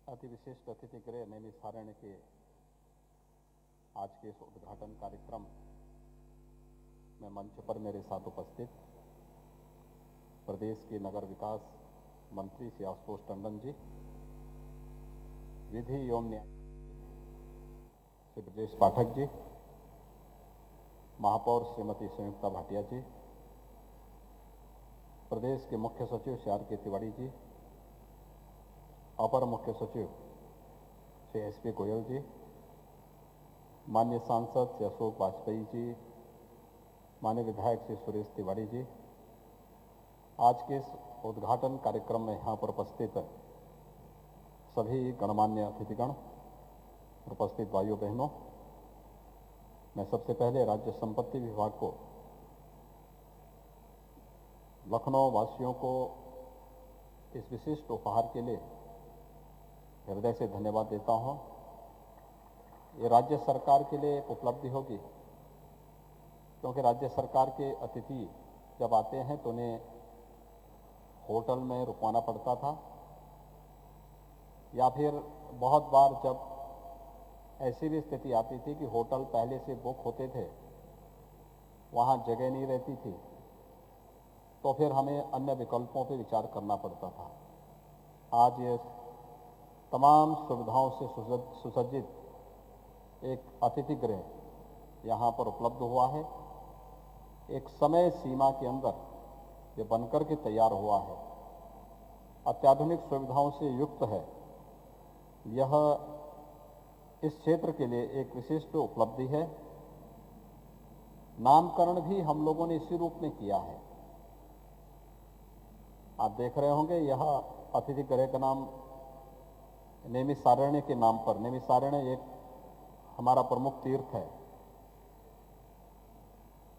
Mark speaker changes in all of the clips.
Speaker 1: अति विशिष्ट अतिथि गृह नैमिषारण्य के आज के इस उद्घाटन कार्यक्रम में मंच पर मेरे साथ उपस्थित प्रदेश के नगर विकास मंत्री श्री आशुतोष टंडन जी, विधि एवं न्याय श्री ब्रजेश पाठक जी, महापौर श्रीमती संयुक्ता भाटिया जी, प्रदेश के मुख्य सचिव श्री आर के तिवारी जी, अपर मुख्य सचिव श्री एस.पी. गोयल जी, माननीय सांसद श्री अशोक वाजपेयी जी, माननीय विधायक श्री सुरेश तिवारी जी, आज के इस उद्घाटन कार्यक्रम में यहाँ पर उपस्थित सभी गणमान्य अतिथिगण, उपस्थित भाइयों बहनों, मैं सबसे पहले राज्य संपत्ति विभाग को, लखनऊ वासियों को इस विशिष्ट उपहार के लिए हृदय से धन्यवाद देता हूं। ये राज्य सरकार के लिए एक उपलब्धि होगी, क्योंकि राज्य सरकार के अतिथि जब आते हैं तो उन्हें होटल में रुकवाना पड़ता था, या फिर बहुत बार जब ऐसी भी स्थिति आती थी कि होटल पहले से बुक होते थे, वहाँ जगह नहीं रहती थी, तो फिर हमें अन्य विकल्पों पर विचार करना पड़ता था। आज ये तमाम सुविधाओं से सुसज्जित एक अतिथि गृह यहाँ पर उपलब्ध हुआ है। एक समय सीमा के अंदर ये बनकर के तैयार हुआ है, अत्याधुनिक सुविधाओं से युक्त है। यह इस क्षेत्र के लिए एक विशिष्ट उपलब्धि है। नामकरण भी हम लोगों ने इसी रूप में किया है। आप देख रहे होंगे, यह अतिथि गृह का नाम नैमिषारण्य के नाम पर, नैमिषारण्य एक हमारा प्रमुख तीर्थ है।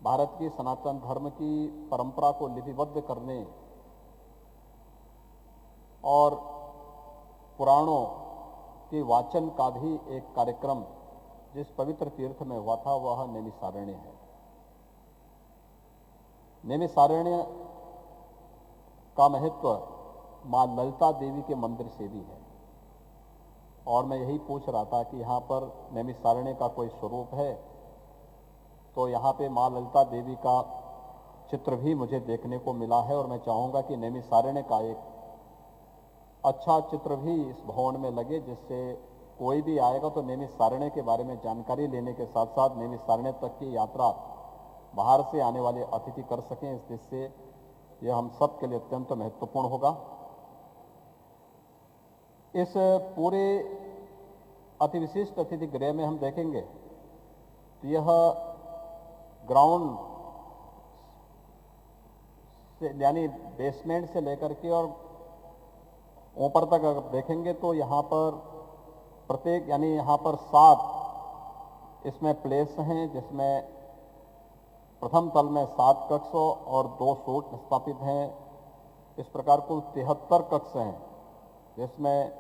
Speaker 1: भारत की सनातन धर्म की परंपरा को लिपिबद्ध करने और पुराणों के वाचन का भी एक कार्यक्रम जिस पवित्र तीर्थ में हुआ था, वह नैमिषारण्य है। नैमिषारण्य का महत्व मां ललिता देवी के मंदिर से भी है, और मैं यही पूछ रहा था कि यहाँ पर नैमिषारण्य का कोई स्वरूप है, तो यहाँ पे मां ललिता देवी का चित्र भी मुझे देखने को मिला है, और मैं चाहूँगा कि नैमिषारण्य का एक अच्छा चित्र भी इस भवन में लगे, जिससे कोई भी आएगा तो नैमिषारण्य के बारे में जानकारी लेने के साथ साथ नैमिषारण्य तक की यात्रा बाहर से आने वाले अतिथि कर सकें। इस दृष्टि से यह हम सब के लिए अत्यंत महत्वपूर्ण होगा। इस पूरे अति विशिष्ट अतिथि गृह में हम देखेंगे तो यह ग्राउंड से यानी बेसमेंट से लेकर के और ऊपर तक अगर देखेंगे तो यहाँ पर प्रत्येक यानी यहाँ पर 7 इसमें प्लेस हैं, जिसमें प्रथम तल में 7 कक्ष और 2 सूट स्थापित हैं। इस प्रकार कुल 73 कक्ष हैं, जिसमें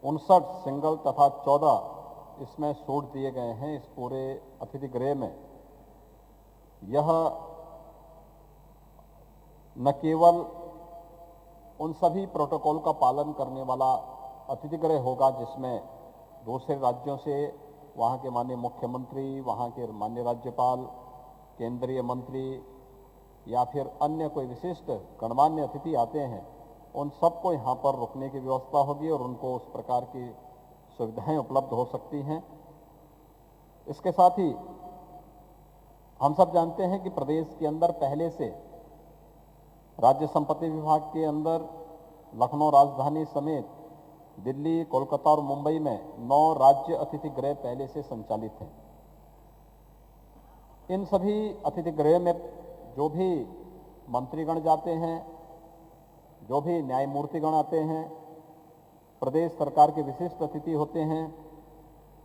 Speaker 1: 59 सिंगल तथा 14 इसमें सूट दिए गए हैं। इस पूरे अतिथि गृह में यह न केवल उन सभी प्रोटोकॉल का पालन करने वाला अतिथि गृह होगा, जिसमें दूसरे राज्यों से वहाँ के माननीय मुख्यमंत्री, वहाँ के माननीय राज्यपाल, केंद्रीय मंत्री या फिर अन्य कोई विशिष्ट गणमान्य अतिथि आते हैं, उन सबको यहाँ पर रुकने की व्यवस्था होगी और उनको उस प्रकार की सुविधाएं उपलब्ध हो सकती हैं। इसके साथ ही हम सब जानते हैं कि प्रदेश के अंदर पहले से राज्य संपत्ति विभाग के अंदर लखनऊ राजधानी समेत दिल्ली, कोलकाता और मुंबई में 9 राज्य अतिथि गृह पहले से संचालित हैं। इन सभी अतिथि गृह में जो भी मंत्रीगण जाते हैं, जो भी न्यायमूर्तिगण आते हैं, प्रदेश सरकार के विशिष्ट अतिथि होते हैं,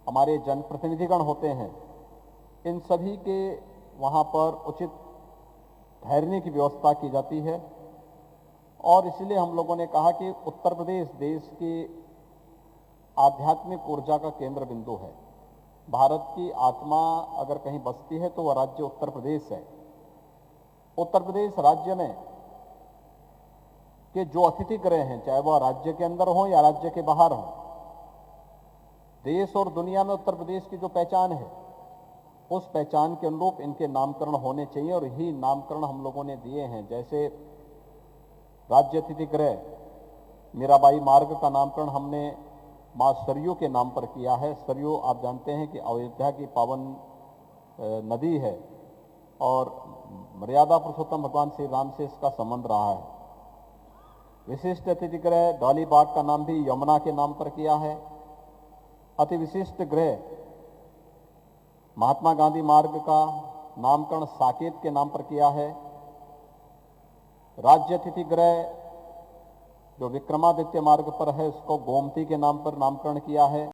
Speaker 1: हमारे जनप्रतिनिधिगण होते हैं, इन सभी के वहाँ पर उचित ठहरने की व्यवस्था की जाती है। और इसलिए हम लोगों ने कहा कि उत्तर प्रदेश देश की आध्यात्मिक ऊर्जा का केंद्र बिंदु है। भारत की आत्मा अगर कहीं बसती है तो वह राज्य उत्तर प्रदेश है। उत्तर प्रदेश राज्य में कि जो अतिथि गृह हैं, चाहे वह राज्य के अंदर हो या राज्य के बाहर हो, देश और दुनिया में उत्तर प्रदेश की जो पहचान है, उस पहचान के अनुरूप इनके नामकरण होने चाहिए और यही नामकरण हम लोगों ने दिए हैं। जैसे राज्य अतिथि गृह मीराबाई मार्ग का नामकरण हमने मां सरयू के नाम पर किया है। सरयू आप जानते हैं कि अयोध्या की पावन नदी है और मर्यादा पुरुषोत्तम भगवान श्री राम से इसका संबंध रहा है। विशिष्ट अतिथि गृह डॉली बाग का नाम भी यमुना के नाम पर किया है। अति विशिष्ट गृह महात्मा गांधी मार्ग का नामकरण साकेत के नाम पर किया है। राज्य अतिथि गृह जो विक्रमादित्य मार्ग पर है उसको गोमती के नाम पर नामकरण किया है।